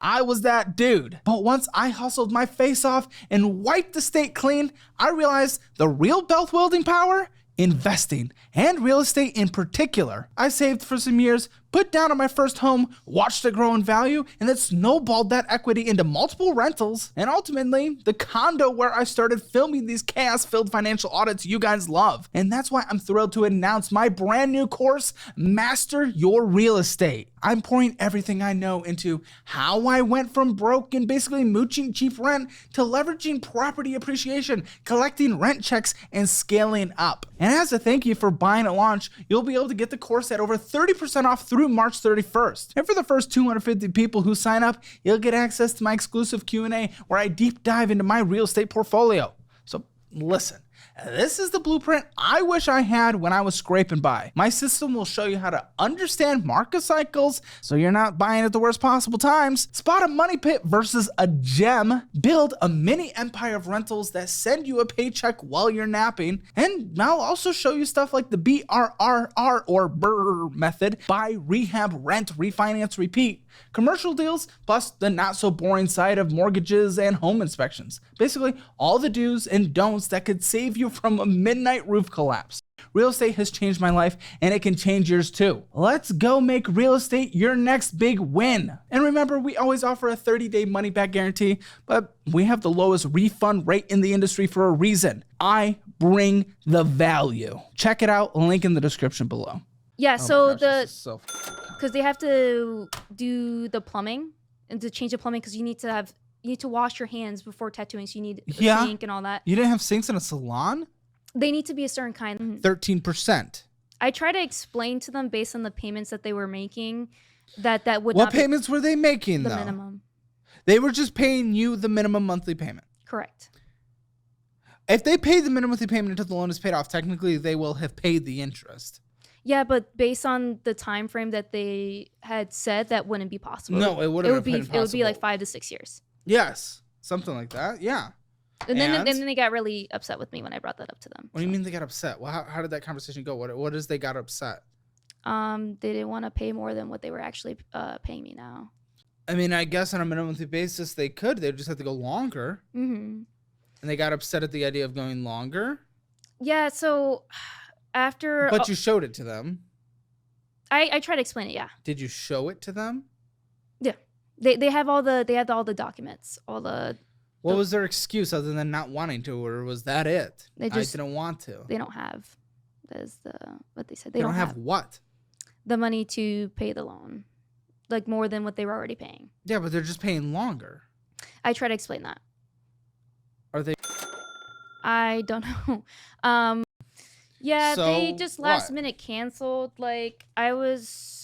I was that dude. But once I hustled my face off and wiped the state clean, I realized the real wealth building power? Investing, and real estate in particular. I saved for some years, put down on my first home, watched it grow in value, and then snowballed that equity into multiple rentals, and ultimately, the condo where I started filming these chaos-filled financial audits you guys love. And that's why I'm thrilled to announce my brand new course, Master Your Real Estate. I'm pouring everything I know into how I went from broke and basically mooching cheap rent to leveraging property appreciation, collecting rent checks, and scaling up. And as a thank you for buying at launch, you'll be able to get the course at over 30% off through March 31st. And for the first 250 people who sign up, you'll get access to my exclusive Q&A where I deep dive into my real estate portfolio. So listen. This is the blueprint I wish I had when I was scraping by. My system will show you how to understand market cycles so you're not buying at the worst possible times, spot a money pit versus a gem, build a mini empire of rentals that send you a paycheck while you're napping, and I'll also show you stuff like the BRRR or BRRR method, buy, rehab, rent, refinance, repeat, commercial deals, plus the not so boring side of mortgages and home inspections. Basically, all the do's and don'ts that could save you from a midnight roof collapse. Real estate has changed my life and it can change yours too. Let's go make real estate your next big win. And remember, we always offer a 30-day money back guarantee, but we have the lowest refund rate in the industry for a reason. I bring the value. Check it out, link in the description below. Yeah, so gosh, because they have to do the plumbing and to change the plumbing because you need to wash your hands before tattooing, so you need a sink and all that. You didn't have sinks in a salon? They need to be a certain kind. 13%. I try to explain to them based on the payments that they were making that would What not payments were they making the though? minimum. They were just paying you the minimum monthly payment. Correct. If they pay the minimum monthly payment until the loan is paid off, technically they will have paid the interest. Yeah, but based on the time frame that they had said, that wouldn't be possible. No, it wouldn't have been possible. It would be like 5 to 6 years. Yes, something like that. Yeah. And then they got really upset with me when I brought that up to them. What do you mean they got upset? Well, how did that conversation go? What is they got upset? They didn't want to pay more than what they were actually paying me now. I mean, I guess on a minimum monthly basis they could. They just have to go longer. Mm-hmm. And they got upset at the idea of going longer. Yeah. So after, but you showed it to them. I tried to explain it. Yeah. Did you show it to them? Yeah. They have all the documents, all the. What was their excuse other than not wanting to, or was that it? I didn't want to. They don't have. That's what they said. They don't have what? The money to pay the loan, like more than what they were already paying. Yeah, but they're just paying longer. I try to explain that. Are they? I don't know. Yeah, so they just last minute canceled. Like I was.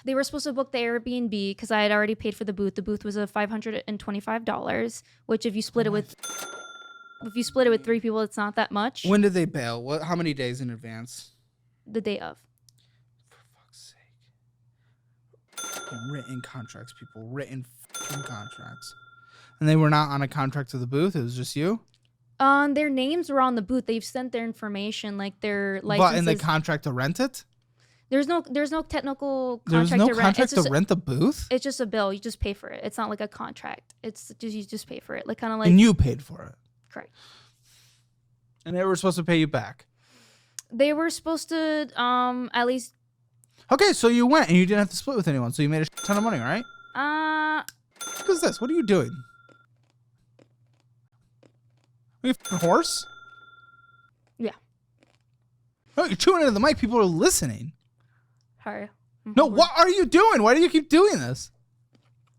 They were supposed to book the Airbnb because I had already paid for the booth. The booth was $525, which if you split it with 3 people, it's not that much. When did they bail? How many days in advance? The day of. For fuck's sake. Written contracts, people. Written fucking contracts. And they were not on a contract to the booth? It was just you? Their names were on the booth. They've sent their information, like their licenses. But in the contract to rent it? There's no technical contract to rent. There's no contract to rent the booth? It's just a bill. You just pay for it. It's not like a contract. It's just you just pay for it. Like kind of like. And you paid for it. Correct. And they were supposed to pay you back. They were supposed to at least. Okay, so you went and you didn't have to split with anyone, so you made a ton of money, right? What is this? What are you doing? Are you a horse? Yeah. Oh, you're chewing into the mic. People are listening. Sorry. No, what are you doing? Why do you keep doing this?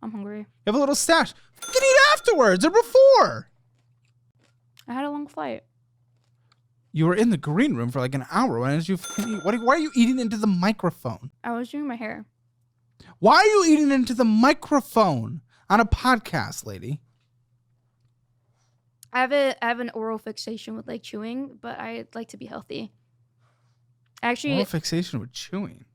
I'm hungry. You have a little stash. You can eat afterwards or before. I had a long flight. You were in the green room for like an hour. Why didn't you eat? Why are you eating into the microphone? I was doing my hair. Why are you eating into the microphone on a podcast, lady? I have an oral fixation with like chewing, but I like to be healthy. Actually, oral fixation with chewing.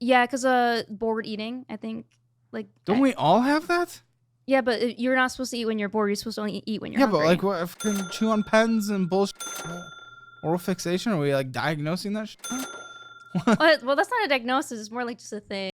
Yeah, because bored eating. I think like. Don't we all have that? Yeah, but you're not supposed to eat when you're bored. You're supposed to only eat when you're hungry. Yeah, but like, what if you can chew on pens and bullshit? Oral fixation? Are we like diagnosing that shit? Well, that's not a diagnosis. It's more like just a thing.